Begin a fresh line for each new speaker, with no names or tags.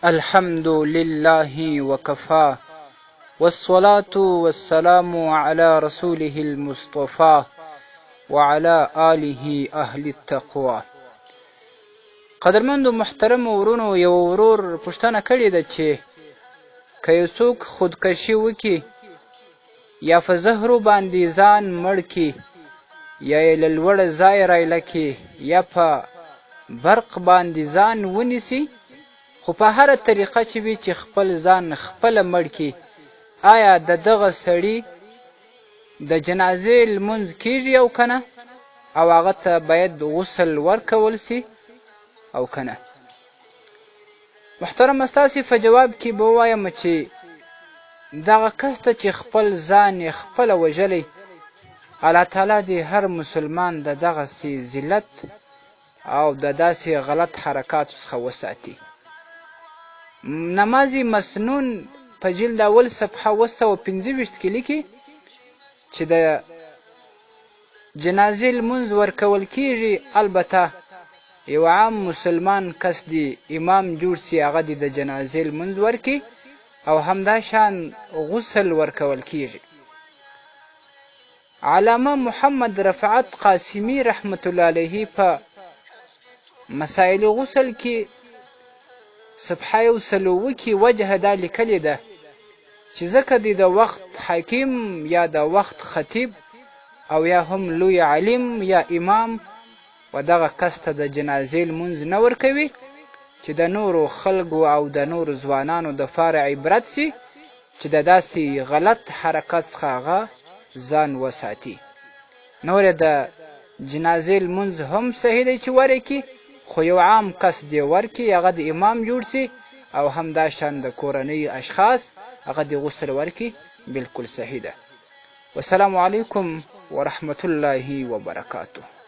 الحمد لله وكفى والصلاة والسلام على رسوله المصطفى وعلى آله أهل التقوى. قدرمندو محترم ورونو یو ورور پوښتنه کړې ده چې که یو څوک خودکشي وکړي یا په زهرو باندې ځان مړ کړي یا یې له لوړه ځایه رایله کړي یا په برق باندې ځان ونیسي، خو په هره طریقه چې وي چې خپل ځان خپله مړ کړي، آیا د دغه سړي د جنازې لمونځ کیږي او که نه؟ او هغه ته باید غسل ورکول سي او که نه؟ محترمه، ستاسې په جواب کې به ووایم چې دغه کس ته چې خپل ځان یې خپله وژلی، الله تعالی دې هر مسلمان د دغسې ذلت او د داسې غلط حرکاتو څخه وساتي. نماز مسنون په جلد اول صفحه 225 کې لیکي چې د جنازې لمونځ ورکول کیږي، البته یو عام مسلمان کس دی امام جوړ سي، هغه د جنازې لمونځ ورکي او همدا شان غسل ورکول کیږي. علامه محمد رفعت قاسمی رحمت الله علیه په مسائل غسل کې صفحه 100 کې وجه دا لیکلې ده چې ځکه د وخت حکیم یا د وخت خطیب او یا هم لوی علم یا امام و دغه کس ته د جنازې لمونځ نه ورکوي چې د نورو خلکو او د نورو ځوانانو دپاره عبرت سي چې د داسې غلط حرکت څخه هغه ځان وساتي. نور د جنازې لمونځ هم صحیح دی چې ورکي، خو یو عام کس دی ورکي، هغه د امام جوړ سي او همدا شان د کورنۍ اشخاص هغه د غسل ورکي، بالکل صحیح ده. والسلام علیکم ورحمة الله وبرکاته.